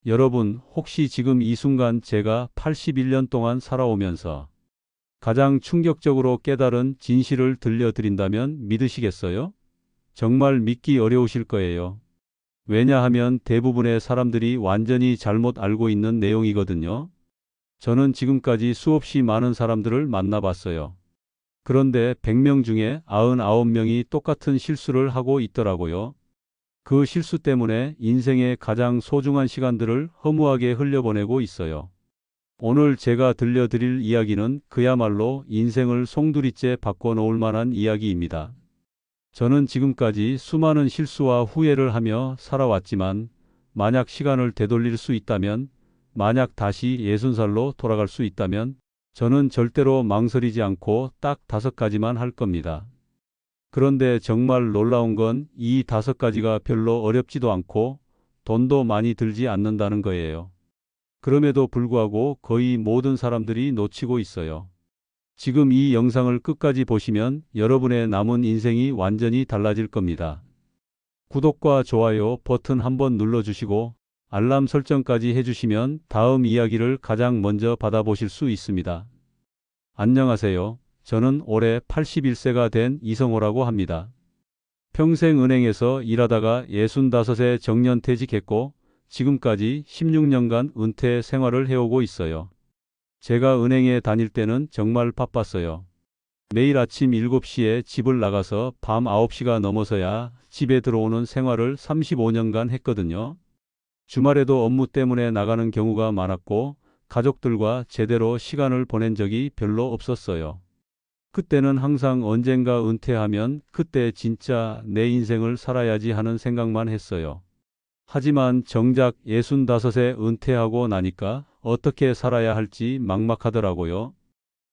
여러분, 혹시 지금 이 순간 제가 81년 동안 살아오면서 가장 충격적으로 깨달은 진실을 들려드린다면 믿으시겠어요? 정말 믿기 어려우실 거예요. 왜냐하면 대부분의 사람들이 완전히 잘못 알고 있는 내용이거든요. 저는 지금까지 수없이 많은 사람들을 만나봤어요. 그런데 100명 중에 99명이 똑같은 실수를 하고 있더라고요. 그 실수 때문에 인생의 가장 소중한 시간들을 허무하게 흘려보내고 있어요. 오늘 제가 들려드릴 이야기는 그야말로 인생을 송두리째 바꿔놓을 만한 이야기입니다. 저는 지금까지 수많은 실수와 후회를 하며 살아왔지만 만약 시간을 되돌릴 수 있다면, 만약 다시 60살로 돌아갈 수 있다면 저는 절대로 망설이지 않고 딱 5가지만 할 겁니다. 그런데 정말 놀라운 건 이 5가지가 별로 어렵지도 않고 돈도 많이 들지 않는다는 거예요. 그럼에도 불구하고 거의 모든 사람들이 놓치고 있어요. 지금 이 영상을 끝까지 보시면 여러분의 남은 인생이 완전히 달라질 겁니다. 구독과 좋아요 버튼 한번 눌러주시고 알람 설정까지 해주시면 다음 이야기를 가장 먼저 받아보실 수 있습니다. 안녕하세요. 저는 올해 81세가 된 이성호라고 합니다. 평생 은행에서 일하다가 65세 정년퇴직했고 지금까지 16년간 은퇴 생활을 해오고 있어요. 제가 은행에 다닐 때는 정말 바빴어요. 매일 아침 7시에 집을 나가서 밤 9시가 넘어서야 집에 들어오는 생활을 35년간 했거든요. 주말에도 업무 때문에 나가는 경우가 많았고 가족들과 제대로 시간을 보낸 적이 별로 없었어요. 그때는 항상 언젠가 은퇴하면 그때 진짜 내 인생을 살아야지 하는 생각만 했어요. 하지만 정작 65세 은퇴하고 나니까 어떻게 살아야 할지 막막하더라고요.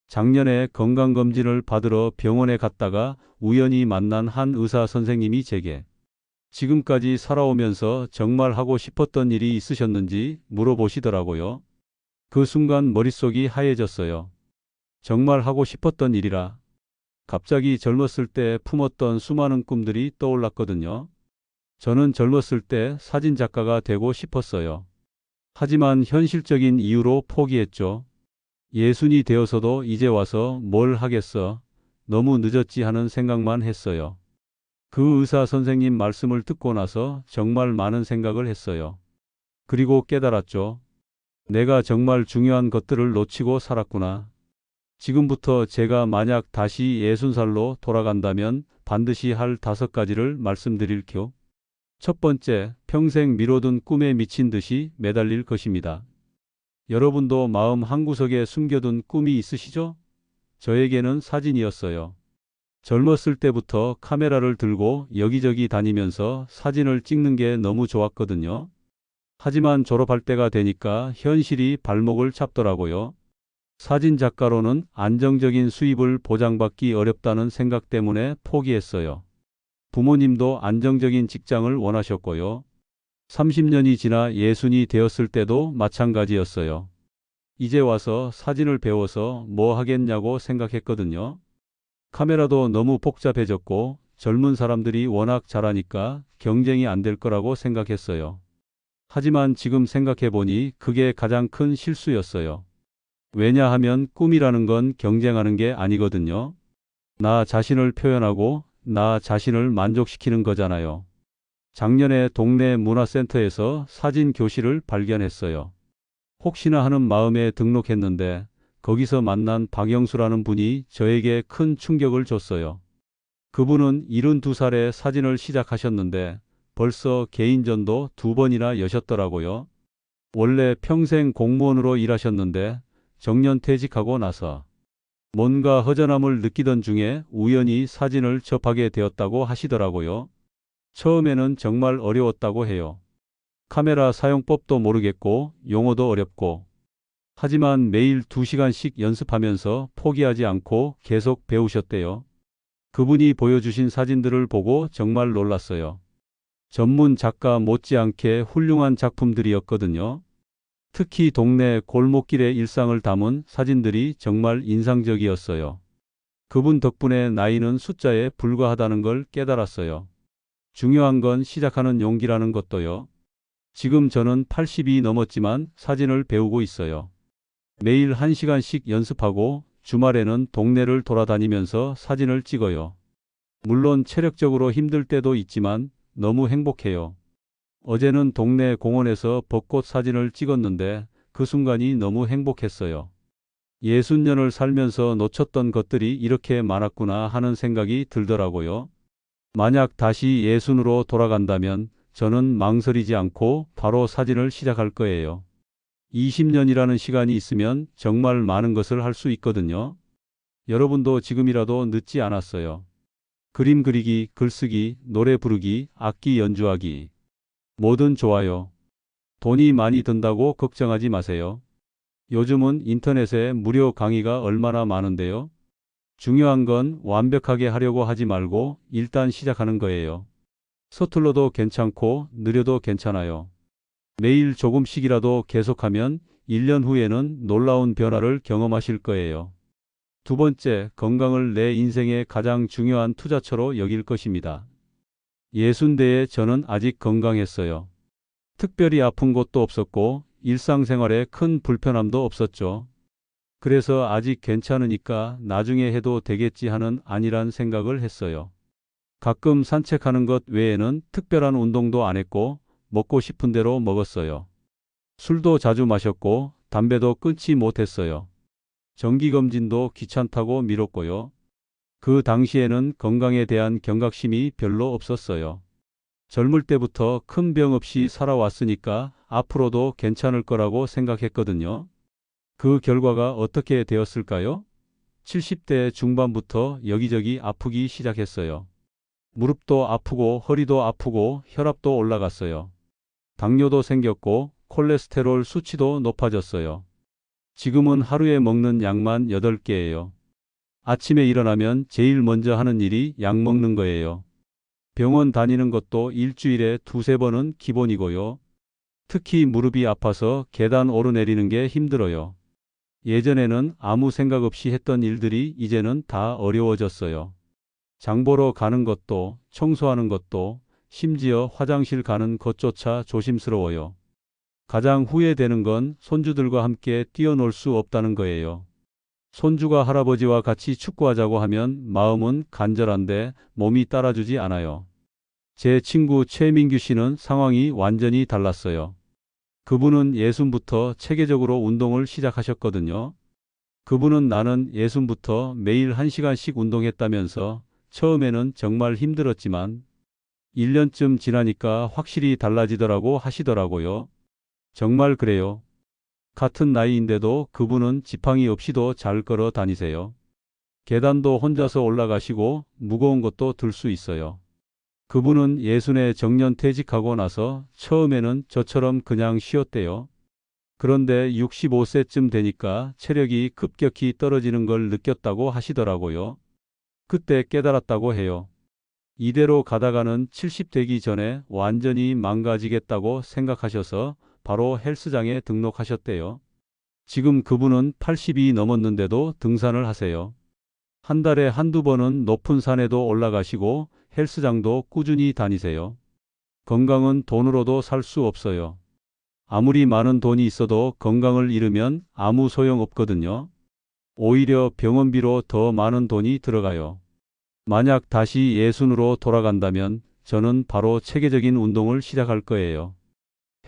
작년에 건강검진을 받으러 병원에 갔다가 우연히 만난 한 의사 선생님이 제게 지금까지 살아오면서 정말 하고 싶었던 일이 있으셨는지 물어보시더라고요. 그 순간 머릿속이 하얘졌어요. 정말 하고 싶었던 일이라. 갑자기 젊었을 때 품었던 수많은 꿈들이 떠올랐거든요. 저는 젊었을 때 사진작가가 되고 싶었어요. 하지만 현실적인 이유로 포기했죠. 예순이 되어서도 이제 와서 뭘 하겠어. 너무 늦었지 하는 생각만 했어요. 그 의사 선생님 말씀을 듣고 나서 정말 많은 생각을 했어요. 그리고 깨달았죠. 내가 정말 중요한 것들을 놓치고 살았구나. 지금부터 제가 만약 다시 60살로 돌아간다면 반드시 할 5가지를 말씀드릴게요. 첫 번째, 평생 미뤄둔 꿈에 미친 듯이 매달릴 것입니다. 여러분도 마음 한구석에 숨겨둔 꿈이 있으시죠? 저에게는 사진이었어요. 젊었을 때부터 카메라를 들고 여기저기 다니면서 사진을 찍는 게 너무 좋았거든요. 하지만 졸업할 때가 되니까 현실이 발목을 잡더라고요. 사진 작가로는 안정적인 수입을 보장받기 어렵다는 생각 때문에 포기했어요. 부모님도 안정적인 직장을 원하셨고요. 30년이 지나 60이 되었을 때도 마찬가지였어요. 이제 와서 사진을 배워서 뭐 하겠냐고 생각했거든요. 카메라도 너무 복잡해졌고 젊은 사람들이 워낙 잘하니까 경쟁이 안 될 거라고 생각했어요. 하지만 지금 생각해보니 그게 가장 큰 실수였어요. 왜냐하면 꿈이라는 건 경쟁하는 게 아니거든요. 나 자신을 표현하고 나 자신을 만족시키는 거잖아요. 작년에 동네 문화센터에서 사진 교실을 발견했어요. 혹시나 하는 마음에 등록했는데 거기서 만난 박영수라는 분이 저에게 큰 충격을 줬어요. 그분은 72살에 사진을 시작하셨는데 벌써 개인전도 2번이나 여셨더라고요. 원래 평생 공무원으로 일하셨는데 정년퇴직하고 나서 뭔가 허전함을 느끼던 중에 우연히 사진을 접하게 되었다고 하시더라고요. 처음에는 정말 어려웠다고 해요. 카메라 사용법도 모르겠고 용어도 어렵고. 하지만 매일 2시간씩 연습하면서 포기하지 않고 계속 배우셨대요. 그분이 보여주신 사진들을 보고 정말 놀랐어요. 전문 작가 못지않게 훌륭한 작품들이었거든요. 특히 동네 골목길의 일상을 담은 사진들이 정말 인상적이었어요. 그분 덕분에 나이는 숫자에 불과하다는 걸 깨달았어요. 중요한 건 시작하는 용기라는 것도요. 지금 저는 80이 넘었지만 사진을 배우고 있어요. 매일 1시간씩 연습하고 주말에는 동네를 돌아다니면서 사진을 찍어요. 물론 체력적으로 힘들 때도 있지만 너무 행복해요. 어제는 동네 공원에서 벚꽃 사진을 찍었는데 그 순간이 너무 행복했어요. 60년을 살면서 놓쳤던 것들이 이렇게 많았구나 하는 생각이 들더라고요. 만약 다시 예순으로 돌아간다면 저는 망설이지 않고 바로 사진을 시작할 거예요. 20년이라는 시간이 있으면 정말 많은 것을 할 수 있거든요. 여러분도 지금이라도 늦지 않았어요. 그림 그리기, 글쓰기, 노래 부르기, 악기 연주하기. 뭐든 좋아요. 돈이 많이 든다고 걱정하지 마세요. 요즘은 인터넷에 무료 강의가 얼마나 많은데요. 중요한 건 완벽하게 하려고 하지 말고 일단 시작하는 거예요. 서툴러도 괜찮고 느려도 괜찮아요. 매일 조금씩이라도 계속하면 1년 후에는 놀라운 변화를 경험하실 거예요. 두 번째, 건강을 내 인생의 가장 중요한 투자처로 여길 것입니다. 60대에 저는 아직 건강했어요. 특별히 아픈 것도 없었고 일상생활에 큰 불편함도 없었죠. 그래서 아직 괜찮으니까 나중에 해도 되겠지 하는 안일한 생각을 했어요. 가끔 산책하는 것 외에는 특별한 운동도 안 했고 먹고 싶은 대로 먹었어요. 술도 자주 마셨고 담배도 끊지 못했어요. 정기검진도 귀찮다고 미뤘고요. 그 당시에는 건강에 대한 경각심이 별로 없었어요. 젊을 때부터 큰 병 없이 살아왔으니까 앞으로도 괜찮을 거라고 생각했거든요. 그 결과가 어떻게 되었을까요? 70대 중반부터 여기저기 아프기 시작했어요. 무릎도 아프고 허리도 아프고 혈압도 올라갔어요. 당뇨도 생겼고 콜레스테롤 수치도 높아졌어요. 지금은 하루에 먹는 약만 8개예요. 아침에 일어나면 제일 먼저 하는 일이 약 먹는 거예요. 병원 다니는 것도 일주일에 2~3번은 기본이고요. 특히 무릎이 아파서 계단 오르내리는 게 힘들어요. 예전에는 아무 생각 없이 했던 일들이 이제는 다 어려워졌어요. 장 보러 가는 것도, 청소하는 것도, 심지어 화장실 가는 것조차 조심스러워요. 가장 후회되는 건 손주들과 함께 뛰어놀 수 없다는 거예요. 손주가 할아버지와 같이 축구하자고 하면 마음은 간절한데 몸이 따라주지 않아요. 제 친구 최민규 씨는 상황이 완전히 달랐어요. 그분은 예순부터 체계적으로 운동을 시작하셨거든요. 그분은 나는 예순부터 매일 1시간씩 운동했다면서 처음에는 정말 힘들었지만 1년쯤 지나니까 확실히 달라지더라고 하시더라고요. 정말 그래요. 같은 나이인데도 그분은 지팡이 없이도 잘 걸어 다니세요. 계단도 혼자서 올라가시고 무거운 것도 들 수 있어요. 그분은 예순에 정년 퇴직하고 나서 처음에는 저처럼 그냥 쉬었대요. 그런데 65세쯤 되니까 체력이 급격히 떨어지는 걸 느꼈다고 하시더라고요. 그때 깨달았다고 해요. 이대로 가다가는 70 되기 전에 완전히 망가지겠다고 생각하셔서 바로 헬스장에 등록하셨대요. 지금 그분은 80이 넘었는데도 등산을 하세요. 한 달에 한두 번은 높은 산에도 올라가시고 헬스장도 꾸준히 다니세요. 건강은 돈으로도 살 수 없어요. 아무리 많은 돈이 있어도 건강을 잃으면 아무 소용 없거든요. 오히려 병원비로 더 많은 돈이 들어가요. 만약 다시 예순으로 돌아간다면 저는 바로 체계적인 운동을 시작할 거예요.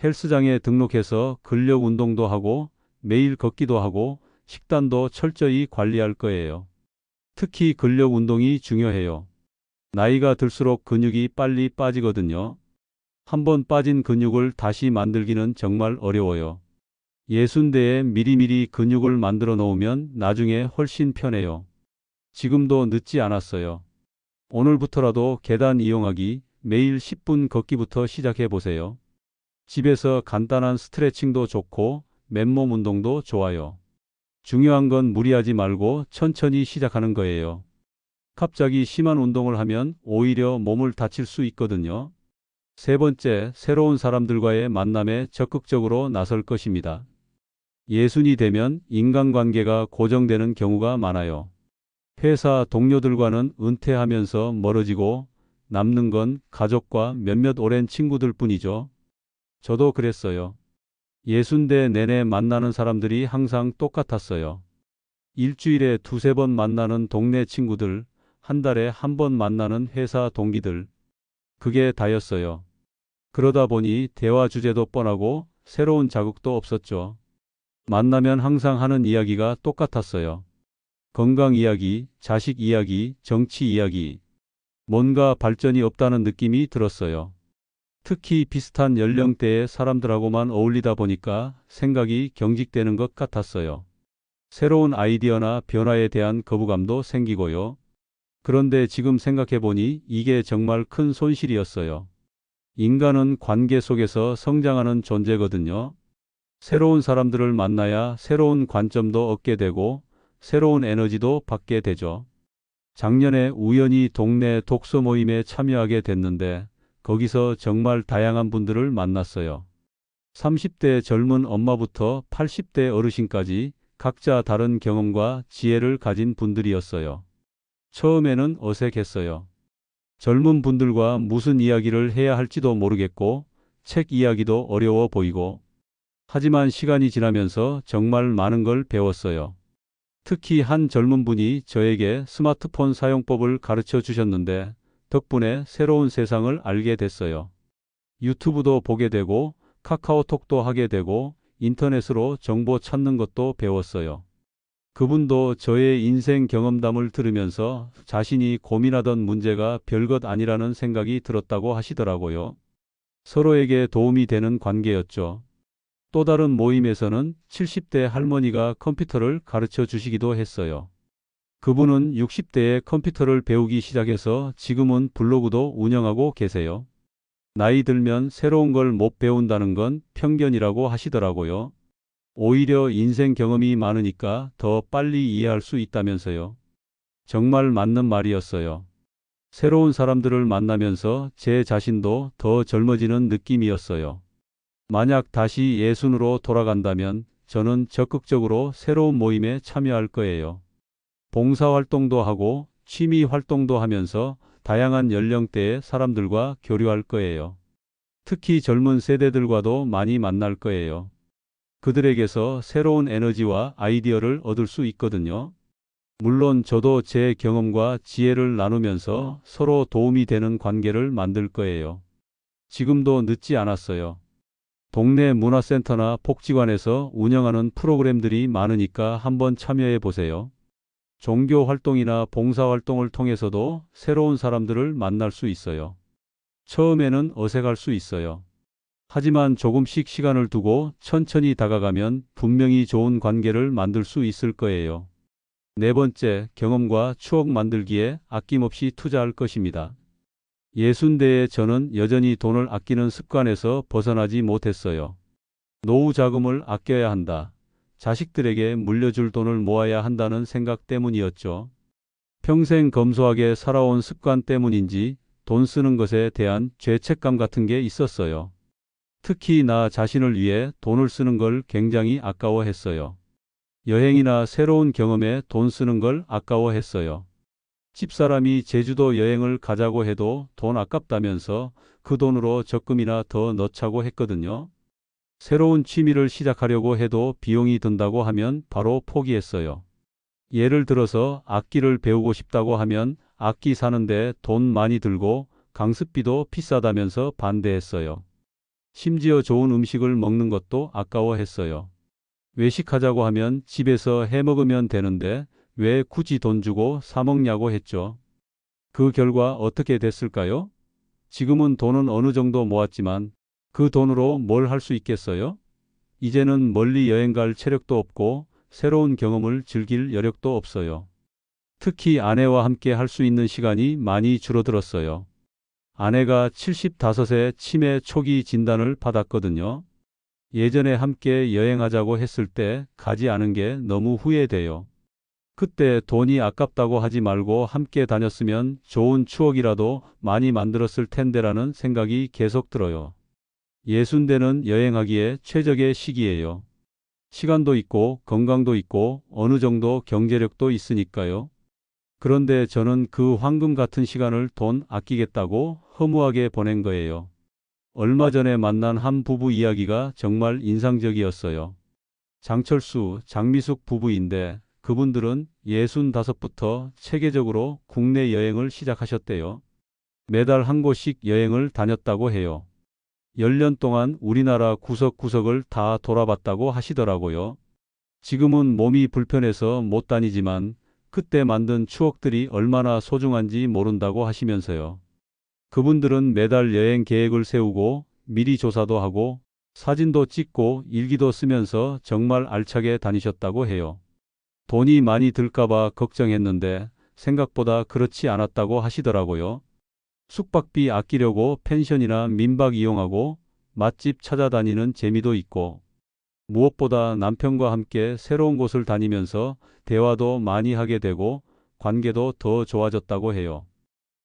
헬스장에 등록해서 근력 운동도 하고 매일 걷기도 하고 식단도 철저히 관리할 거예요. 특히 근력 운동이 중요해요. 나이가 들수록 근육이 빨리 빠지거든요. 한번 빠진 근육을 다시 만들기는 정말 어려워요. 60대에 미리미리 근육을 만들어 놓으면 나중에 훨씬 편해요. 지금도 늦지 않았어요. 오늘부터라도 계단 이용하기, 매일 10분 걷기부터 시작해 보세요. 집에서 간단한 스트레칭도 좋고 맨몸 운동도 좋아요. 중요한 건 무리하지 말고 천천히 시작하는 거예요. 갑자기 심한 운동을 하면 오히려 몸을 다칠 수 있거든요. 세 번째, 새로운 사람들과의 만남에 적극적으로 나설 것입니다. 예순이 되면 인간관계가 고정되는 경우가 많아요. 회사 동료들과는 은퇴하면서 멀어지고 남는 건 가족과 몇몇 오랜 친구들 뿐이죠. 저도 그랬어요. 60대 내내 만나는 사람들이 항상 똑같았어요. 일주일에 두세 번 만나는 동네 친구들, 한 달에 한 번 만나는 회사 동기들. 그게 다였어요. 그러다 보니 대화 주제도 뻔하고 새로운 자극도 없었죠. 만나면 항상 하는 이야기가 똑같았어요. 건강 이야기, 자식 이야기, 정치 이야기. 뭔가 발전이 없다는 느낌이 들었어요. 특히 비슷한 연령대의 사람들하고만 어울리다 보니까 생각이 경직되는 것 같았어요. 새로운 아이디어나 변화에 대한 거부감도 생기고요. 그런데 지금 생각해 보니 이게 정말 큰 손실이었어요. 인간은 관계 속에서 성장하는 존재거든요. 새로운 사람들을 만나야 새로운 관점도 얻게 되고 새로운 에너지도 받게 되죠. 작년에 우연히 동네 독서 모임에 참여하게 됐는데 거기서 정말 다양한 분들을 만났어요. 30대 젊은 엄마부터 80대 어르신까지 각자 다른 경험과 지혜를 가진 분들이었어요. 처음에는 어색했어요. 젊은 분들과 무슨 이야기를 해야 할지도 모르겠고 책 이야기도 어려워 보이고 하지만 시간이 지나면서 정말 많은 걸 배웠어요. 특히 한 젊은 분이 저에게 스마트폰 사용법을 가르쳐 주셨는데 덕분에 새로운 세상을 알게 됐어요. 유튜브도 보게 되고 카카오톡도 하게 되고 인터넷으로 정보 찾는 것도 배웠어요. 그분도 저의 인생 경험담을 들으면서 자신이 고민하던 문제가 별것 아니라는 생각이 들었다고 하시더라고요. 서로에게 도움이 되는 관계였죠. 또 다른 모임에서는 70대 할머니가 컴퓨터를 가르쳐 주시기도 했어요. 그분은 60대에 컴퓨터를 배우기 시작해서 지금은 블로그도 운영하고 계세요. 나이 들면 새로운 걸 못 배운다는 건 편견이라고 하시더라고요. 오히려 인생 경험이 많으니까 더 빨리 이해할 수 있다면서요. 정말 맞는 말이었어요. 새로운 사람들을 만나면서 제 자신도 더 젊어지는 느낌이었어요. 만약 다시 예순으로 돌아간다면 저는 적극적으로 새로운 모임에 참여할 거예요. 봉사활동도 하고 취미 활동도 하면서 다양한 연령대의 사람들과 교류할 거예요. 특히 젊은 세대들과도 많이 만날 거예요. 그들에게서 새로운 에너지와 아이디어를 얻을 수 있거든요. 물론 저도 제 경험과 지혜를 나누면서 서로 도움이 되는 관계를 만들 거예요. 지금도 늦지 않았어요. 동네 문화센터나 복지관에서 운영하는 프로그램들이 많으니까 한번 참여해 보세요. 종교 활동이나 봉사 활동을 통해서도 새로운 사람들을 만날 수 있어요. 처음에는 어색할 수 있어요. 하지만 조금씩 시간을 두고 천천히 다가가면 분명히 좋은 관계를 만들 수 있을 거예요. 네 번째, 경험과 추억 만들기에 아낌없이 투자할 것입니다. 60대의 저는 여전히 돈을 아끼는 습관에서 벗어나지 못했어요. 노후 자금을 아껴야 한다. 자식들에게 물려줄 돈을 모아야 한다는 생각 때문이었죠. 평생 검소하게 살아온 습관 때문인지 돈 쓰는 것에 대한 죄책감 같은 게 있었어요. 특히 나 자신을 위해 돈을 쓰는 걸 굉장히 아까워했어요. 여행이나 새로운 경험에 돈 쓰는 걸 아까워했어요. 집사람이 제주도 여행을 가자고 해도 돈 아깝다면서 그 돈으로 적금이나 더 넣자고 했거든요. 새로운 취미를 시작하려고 해도 비용이 든다고 하면 바로 포기했어요. 예를 들어서 악기를 배우고 싶다고 하면 악기 사는데 돈 많이 들고 강습비도 비싸다면서 반대했어요. 심지어 좋은 음식을 먹는 것도 아까워했어요. 외식하자고 하면 집에서 해 먹으면 되는데 왜 굳이 돈 주고 사 먹냐고 했죠. 그 결과 어떻게 됐을까요? 지금은 돈은 어느 정도 모았지만 그 돈으로 뭘 할 수 있겠어요? 이제는 멀리 여행 갈 체력도 없고 새로운 경험을 즐길 여력도 없어요. 특히 아내와 함께 할 수 있는 시간이 많이 줄어들었어요. 아내가 75세 치매 초기 진단을 받았거든요. 예전에 함께 여행하자고 했을 때 가지 않은 게 너무 후회돼요. 그때 돈이 아깝다고 하지 말고 함께 다녔으면 좋은 추억이라도 많이 만들었을 텐데라는 생각이 계속 들어요. 60대는 여행하기에 최적의 시기예요. 시간도 있고 건강도 있고 어느 정도 경제력도 있으니까요. 그런데 저는 그 황금 같은 시간을 돈 아끼겠다고 허무하게 보낸 거예요. 얼마 전에 만난 한 부부 이야기가 정말 인상적이었어요. 장철수, 장미숙 부부인데 그분들은 65부터 체계적으로 국내 여행을 시작하셨대요. 매달 한 곳씩 여행을 다녔다고 해요. 10년 동안 우리나라 구석구석을 다 돌아봤다고 하시더라고요. 지금은 몸이 불편해서 못 다니지만 그때 만든 추억들이 얼마나 소중한지 모른다고 하시면서요. 그분들은 매달 여행 계획을 세우고 미리 조사도 하고 사진도 찍고 일기도 쓰면서 정말 알차게 다니셨다고 해요. 돈이 많이 들까봐 걱정했는데 생각보다 그렇지 않았다고 하시더라고요. 숙박비 아끼려고 펜션이나 민박 이용하고 맛집 찾아다니는 재미도 있고 무엇보다 남편과 함께 새로운 곳을 다니면서 대화도 많이 하게 되고 관계도 더 좋아졌다고 해요.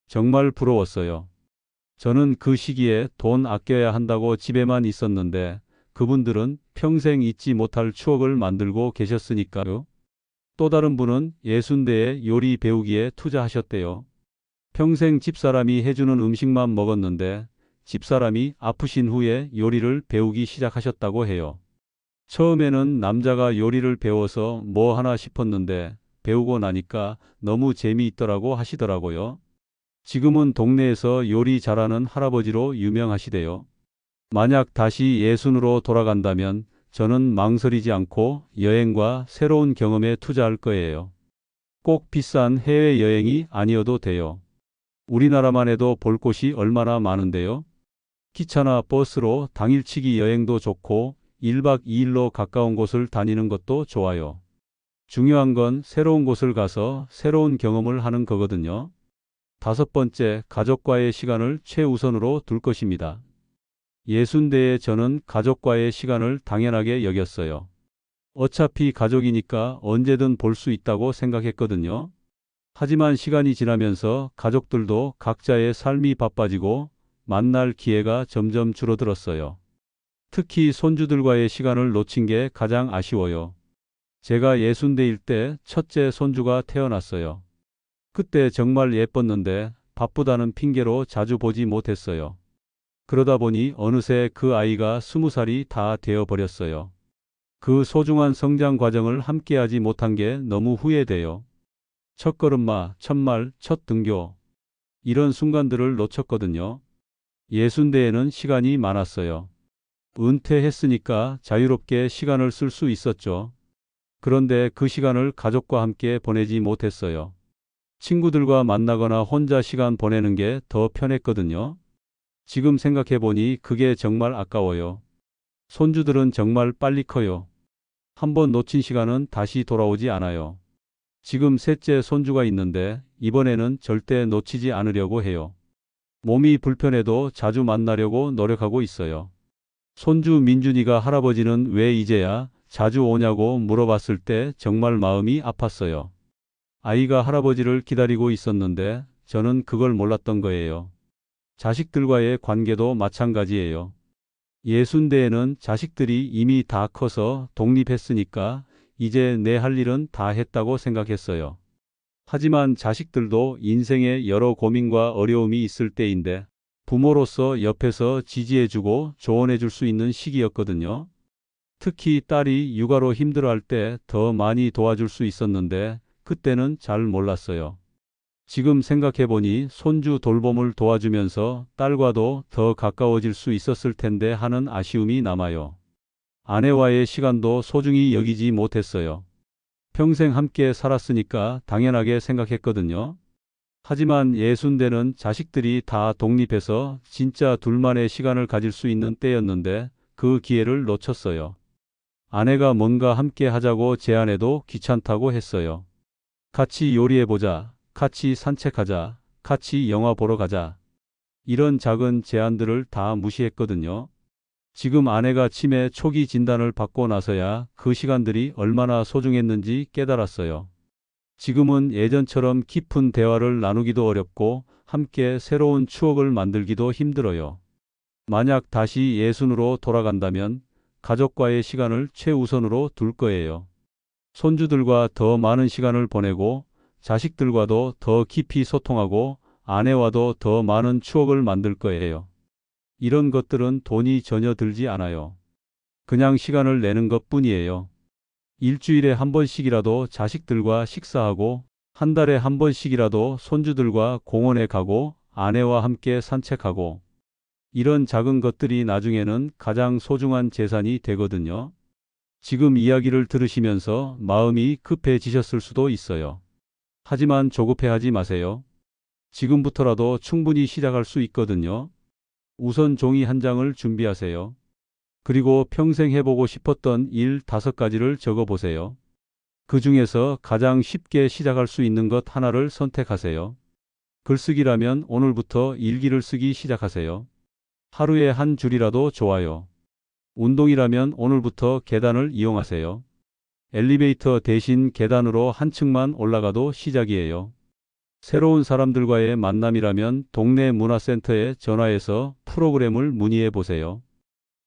정말 부러웠어요. 저는 그 시기에 돈 아껴야 한다고 집에만 있었는데 그분들은 평생 잊지 못할 추억을 만들고 계셨으니까요. 또 다른 분은 예순대에 요리 배우기에 투자하셨대요. 평생 집사람이 해주는 음식만 먹었는데 집사람이 아프신 후에 요리를 배우기 시작하셨다고 해요. 처음에는 남자가 요리를 배워서 뭐 하나 싶었는데 배우고 나니까 너무 재미있더라고 하시더라고요. 지금은 동네에서 요리 잘하는 할아버지로 유명하시대요. 만약 다시 예순으로 돌아간다면 저는 망설이지 않고 여행과 새로운 경험에 투자할 거예요. 꼭 비싼 해외여행이 아니어도 돼요. 우리나라만 해도 볼 곳이 얼마나 많은데요. 기차나 버스로 당일치기 여행도 좋고 1박 2일로 가까운 곳을 다니는 것도 좋아요. 중요한 건 새로운 곳을 가서 새로운 경험을 하는 거거든요. 다섯 번째, 가족과의 시간을 최우선으로 둘 것입니다. 예순대에 저는 가족과의 시간을 당연하게 여겼어요. 어차피 가족이니까 언제든 볼 수 있다고 생각했거든요. 하지만 시간이 지나면서 가족들도 각자의 삶이 바빠지고 만날 기회가 점점 줄어들었어요. 특히 손주들과의 시간을 놓친 게 가장 아쉬워요. 제가 60대일 때 첫째 손주가 태어났어요. 그때 정말 예뻤는데 바쁘다는 핑계로 자주 보지 못했어요. 그러다 보니 어느새 그 아이가 20살이 다 되어버렸어요. 그 소중한 성장 과정을 함께하지 못한 게 너무 후회돼요. 첫 걸음마, 첫말, 첫 등교. 이런 순간들을 놓쳤거든요. 60대에는 시간이 많았어요. 은퇴했으니까 자유롭게 시간을 쓸 수 있었죠. 그런데 그 시간을 가족과 함께 보내지 못했어요. 친구들과 만나거나 혼자 시간 보내는 게 더 편했거든요. 지금 생각해보니 그게 정말 아까워요. 손주들은 정말 빨리 커요. 한번 놓친 시간은 다시 돌아오지 않아요. 지금 셋째 손주가 있는데 이번에는 절대 놓치지 않으려고 해요. 몸이 불편해도 자주 만나려고 노력하고 있어요. 손주 민준이가 할아버지는 왜 이제야 자주 오냐고 물어봤을 때 정말 마음이 아팠어요. 아이가 할아버지를 기다리고 있었는데 저는 그걸 몰랐던 거예요. 자식들과의 관계도 마찬가지예요. 60대에는 자식들이 이미 다 커서 독립했으니까 이제 내 할 일은 다 했다고 생각했어요. 하지만 자식들도 인생에 여러 고민과 어려움이 있을 때인데 부모로서 옆에서 지지해주고 조언해줄 수 있는 시기였거든요. 특히 딸이 육아로 힘들어할 때 더 많이 도와줄 수 있었는데 그때는 잘 몰랐어요. 지금 생각해보니 손주 돌봄을 도와주면서 딸과도 더 가까워질 수 있었을 텐데 하는 아쉬움이 남아요. 아내와의 시간도 소중히 여기지 못했어요. 평생 함께 살았으니까 당연하게 생각했거든요. 하지만 60대는 자식들이 다 독립해서 진짜 둘만의 시간을 가질 수 있는 때였는데 그 기회를 놓쳤어요. 아내가 뭔가 함께 하자고 제안해도 귀찮다고 했어요. 같이 요리해보자, 같이 산책하자, 같이 영화 보러 가자. 이런 작은 제안들을 다 무시했거든요. 지금 아내가 치매 초기 진단을 받고 나서야 그 시간들이 얼마나 소중했는지 깨달았어요. 지금은 예전처럼 깊은 대화를 나누기도 어렵고 함께 새로운 추억을 만들기도 힘들어요. 만약 다시 예순으로 돌아간다면 가족과의 시간을 최우선으로 둘 거예요. 손주들과 더 많은 시간을 보내고 자식들과도 더 깊이 소통하고 아내와도 더 많은 추억을 만들 거예요. 이런 것들은 돈이 전혀 들지 않아요. 그냥 시간을 내는 것뿐이에요. 일주일에 한 번씩이라도 자식들과 식사하고 한 달에 한 번씩이라도 손주들과 공원에 가고 아내와 함께 산책하고 이런 작은 것들이 나중에는 가장 소중한 재산이 되거든요. 지금 이야기를 들으시면서 마음이 급해지셨을 수도 있어요. 하지만 조급해하지 마세요. 지금부터라도 충분히 시작할 수 있거든요. 우선 종이 한 장을 준비하세요. 그리고 평생 해보고 싶었던 일 5가지를 적어보세요. 그 중에서 가장 쉽게 시작할 수 있는 것 하나를 선택하세요. 글쓰기라면 오늘부터 일기를 쓰기 시작하세요. 하루에 한 줄이라도 좋아요. 운동이라면 오늘부터 계단을 이용하세요. 엘리베이터 대신 계단으로 한 층만 올라가도 시작이에요. 새로운 사람들과의 만남이라면 동네 문화센터에 전화해서 프로그램을 문의해 보세요.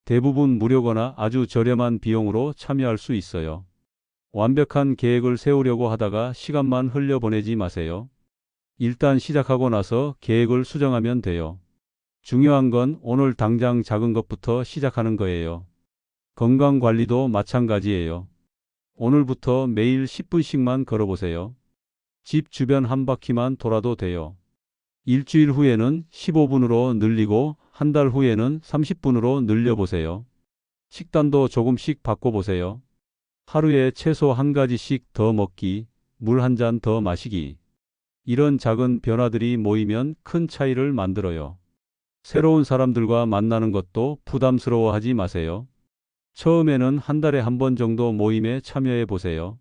대부분 무료거나 아주 저렴한 비용으로 참여할 수 있어요. 완벽한 계획을 세우려고 하다가 시간만 흘려보내지 마세요. 일단 시작하고 나서 계획을 수정하면 돼요. 중요한 건 오늘 당장 작은 것부터 시작하는 거예요. 건강 관리도 마찬가지예요. 오늘부터 매일 10분씩만 걸어보세요. 집 주변 한 바퀴만 돌아도 돼요. 일주일 후에는 15분으로 늘리고 한 달 후에는 30분으로 늘려보세요. 식단도 조금씩 바꿔보세요. 하루에 채소 한 가지씩 더 먹기, 물 한 잔 더 마시기. 이런 작은 변화들이 모이면 큰 차이를 만들어요. 새로운 사람들과 만나는 것도 부담스러워하지 마세요. 처음에는 한 달에 한 번 정도 모임에 참여해 보세요.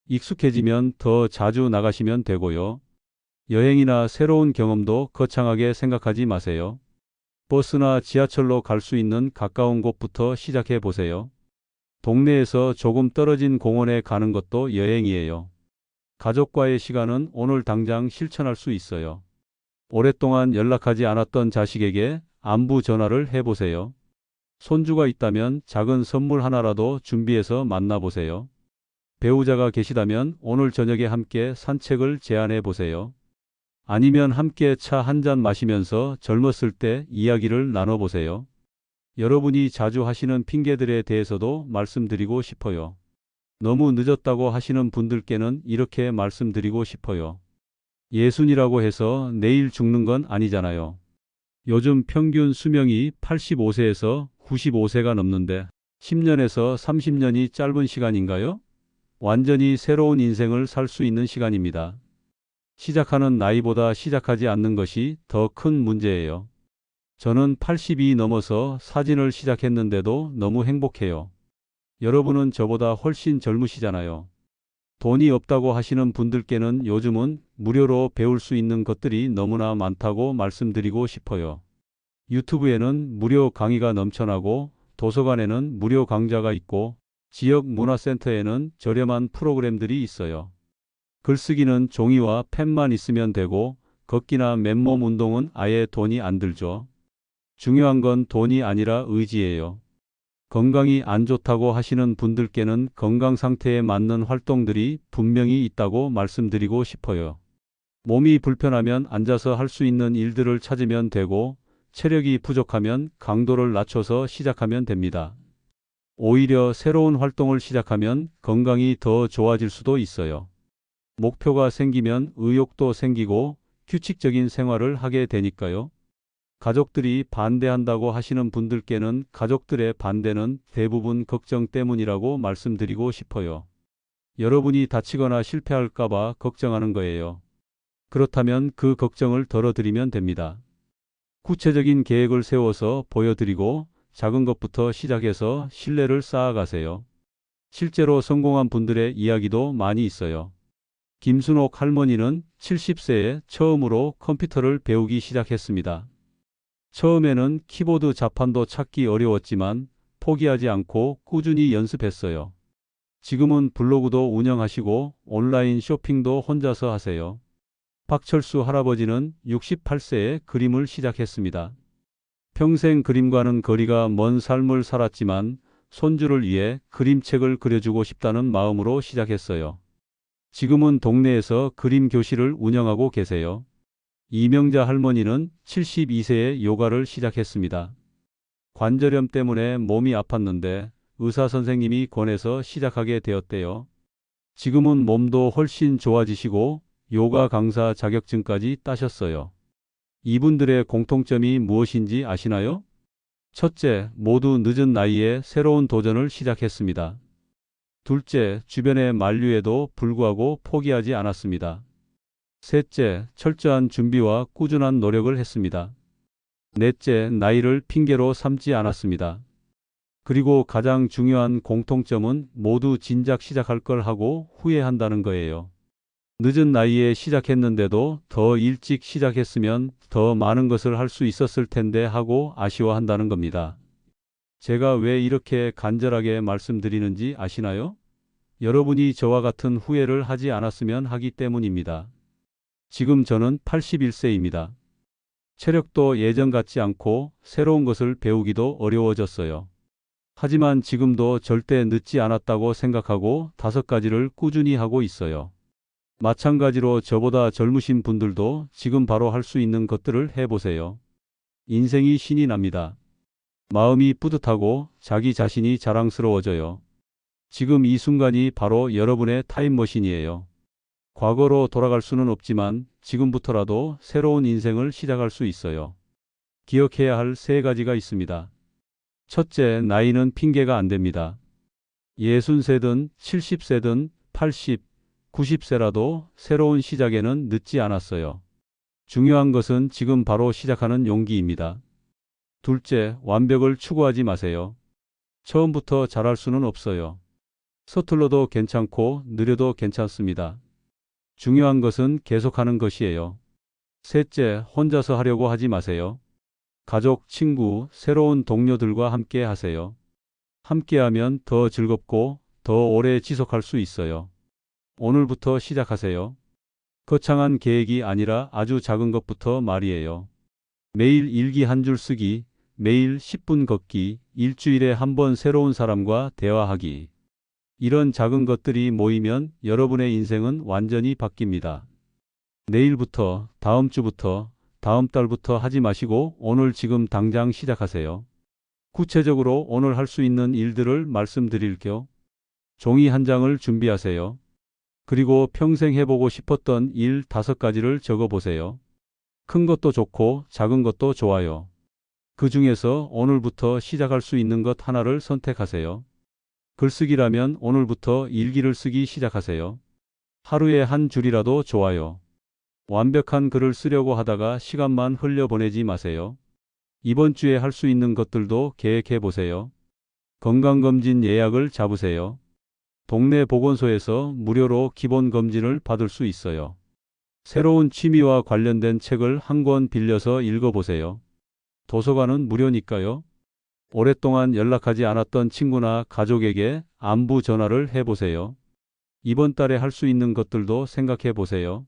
익숙해지면 더 자주 나가시면 되고요. 여행이나 새로운 경험도 거창하게 생각하지 마세요. 버스나 지하철로 갈 수 있는 가까운 곳부터 시작해 보세요. 동네에서 조금 떨어진 공원에 가는 것도 여행이에요. 가족과의 시간은 오늘 당장 실천할 수 있어요. 오랫동안 연락하지 않았던 자식에게 안부 전화를 해보세요. 손주가 있다면 작은 선물 하나라도 준비해서 만나보세요. 배우자가 계시다면 오늘 저녁에 함께 산책을 제안해 보세요. 아니면 함께 차 한 잔 마시면서 젊었을 때 이야기를 나눠보세요. 여러분이 자주 하시는 핑계들에 대해서도 말씀드리고 싶어요. 너무 늦었다고 하시는 분들께는 이렇게 말씀드리고 싶어요. 예순이라고 해서 내일 죽는 건 아니잖아요. 요즘 평균 수명이 85세에서 95세가 넘는데 10년에서 30년이 짧은 시간인가요? 완전히 새로운 인생을 살 수 있는 시간입니다. 시작하는 나이보다 시작하지 않는 것이 더 큰 문제예요. 저는 80이 넘어서 사진을 시작했는데도 너무 행복해요. 여러분은 저보다 훨씬 젊으시잖아요. 돈이 없다고 하시는 분들께는 요즘은 무료로 배울 수 있는 것들이 너무나 많다고 말씀드리고 싶어요. 유튜브에는 무료 강의가 넘쳐나고 도서관에는 무료 강좌가 있고 지역 문화센터에는 저렴한 프로그램들이 있어요. 글쓰기는 종이와 펜만 있으면 되고 걷기나 맨몸 운동은 아예 돈이 안 들죠. 중요한 건 돈이 아니라 의지예요. 건강이 안 좋다고 하시는 분들께는 건강 상태에 맞는 활동들이 분명히 있다고 말씀드리고 싶어요. 몸이 불편하면 앉아서 할 수 있는 일들을 찾으면 되고 체력이 부족하면 강도를 낮춰서 시작하면 됩니다. 오히려 새로운 활동을 시작하면 건강이 더 좋아질 수도 있어요. 목표가 생기면 의욕도 생기고 규칙적인 생활을 하게 되니까요. 가족들이 반대한다고 하시는 분들께는 가족들의 반대는 대부분 걱정 때문이라고 말씀드리고 싶어요. 여러분이 다치거나 실패할까봐 걱정하는 거예요. 그렇다면 그 걱정을 덜어드리면 됩니다. 구체적인 계획을 세워서 보여드리고 작은 것부터 시작해서 신뢰를 쌓아가세요. 실제로 성공한 분들의 이야기도 많이 있어요. 김순옥 할머니는 70세에 처음으로 컴퓨터를 배우기 시작했습니다. 처음에는 키보드 자판도 찾기 어려웠지만 포기하지 않고 꾸준히 연습했어요. 지금은 블로그도 운영하시고 온라인 쇼핑도 혼자서 하세요. 박철수 할아버지는 68세에 그림을 시작했습니다. 평생 그림과는 거리가 먼 삶을 살았지만 손주를 위해 그림책을 그려주고 싶다는 마음으로 시작했어요. 지금은 동네에서 그림 교실을 운영하고 계세요. 이명자 할머니는 72세에 요가를 시작했습니다. 관절염 때문에 몸이 아팠는데 의사 선생님이 권해서 시작하게 되었대요. 지금은 몸도 훨씬 좋아지시고 요가 강사 자격증까지 따셨어요. 이분들의 공통점이 무엇인지 아시나요? 첫째, 모두 늦은 나이에 새로운 도전을 시작했습니다. 둘째, 주변의 만류에도 불구하고 포기하지 않았습니다. 셋째, 철저한 준비와 꾸준한 노력을 했습니다. 넷째, 나이를 핑계로 삼지 않았습니다. 그리고 가장 중요한 공통점은 모두 진작 시작할 걸 하고 후회한다는 거예요. 늦은 나이에 시작했는데도 더 일찍 시작했으면 더 많은 것을 할 수 있었을 텐데 하고 아쉬워한다는 겁니다. 제가 왜 이렇게 간절하게 말씀드리는지 아시나요? 여러분이 저와 같은 후회를 하지 않았으면 하기 때문입니다. 지금 저는 81세입니다. 체력도 예전 같지 않고 새로운 것을 배우기도 어려워졌어요. 하지만 지금도 절대 늦지 않았다고 생각하고 5가지를 꾸준히 하고 있어요. 마찬가지로 저보다 젊으신 분들도 지금 바로 할 수 있는 것들을 해보세요. 인생이 신이 납니다. 마음이 뿌듯하고 자기 자신이 자랑스러워져요. 지금 이 순간이 바로 여러분의 타임머신이에요. 과거로 돌아갈 수는 없지만 지금부터라도 새로운 인생을 시작할 수 있어요. 기억해야 할 3가지가 있습니다. 첫째, 나이는 핑계가 안 됩니다. 60세든 70세든 80, 90세라도 새로운 시작에는 늦지 않았어요. 중요한 것은 지금 바로 시작하는 용기입니다. 둘째, 완벽을 추구하지 마세요. 처음부터 잘할 수는 없어요. 서툴러도 괜찮고 느려도 괜찮습니다. 중요한 것은 계속하는 것이에요. 셋째, 혼자서 하려고 하지 마세요. 가족, 친구, 새로운 동료들과 함께 하세요. 함께하면 더 즐겁고 더 오래 지속할 수 있어요. 오늘부터 시작하세요. 거창한 계획이 아니라 아주 작은 것부터 말이에요. 매일 일기 한 줄 쓰기, 매일 10분 걷기, 일주일에 한 번 새로운 사람과 대화하기. 이런 작은 것들이 모이면 여러분의 인생은 완전히 바뀝니다. 내일부터, 다음 주부터, 다음 달부터 하지 마시고 오늘 지금 당장 시작하세요. 구체적으로 오늘 할 수 있는 일들을 말씀드릴게요. 종이 한 장을 준비하세요. 그리고 평생 해보고 싶었던 일 5가지를 적어보세요. 큰 것도 좋고 작은 것도 좋아요. 그 중에서 오늘부터 시작할 수 있는 것 하나를 선택하세요. 글쓰기라면 오늘부터 일기를 쓰기 시작하세요. 하루에 한 줄이라도 좋아요. 완벽한 글을 쓰려고 하다가 시간만 흘려보내지 마세요. 이번 주에 할 수 있는 것들도 계획해 보세요. 건강검진 예약을 잡으세요. 동네 보건소에서 무료로 기본검진을 받을 수 있어요. 새로운 취미와 관련된 책을 한 권 빌려서 읽어보세요. 도서관은 무료니까요. 오랫동안 연락하지 않았던 친구나 가족에게 안부 전화를 해보세요. 이번 달에 할 수 있는 것들도 생각해 보세요.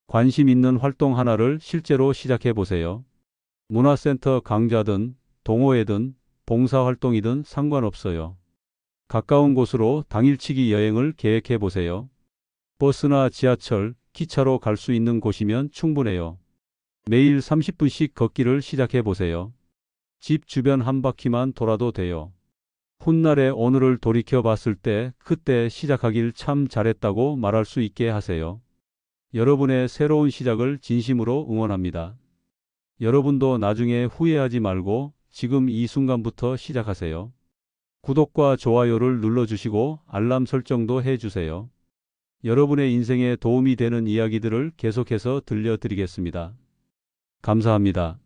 관심 있는 활동 하나를 실제로 시작해 보세요. 문화센터 강좌든 동호회든 봉사활동이든 상관없어요. 가까운 곳으로 당일치기 여행을 계획해 보세요. 버스나 지하철, 기차로 갈 수 있는 곳이면 충분해요. 매일 30분씩 걷기를 시작해 보세요. 집 주변 한 바퀴만 돌아도 돼요. 훗날에 오늘을 돌이켜 봤을 때 그때 시작하길 참 잘했다고 말할 수 있게 하세요. 여러분의 새로운 시작을 진심으로 응원합니다. 여러분도 나중에 후회하지 말고 지금 이 순간부터 시작하세요. 구독과 좋아요를 눌러주시고 알람 설정도 해주세요. 여러분의 인생에 도움이 되는 이야기들을 계속해서 들려드리겠습니다. 감사합니다.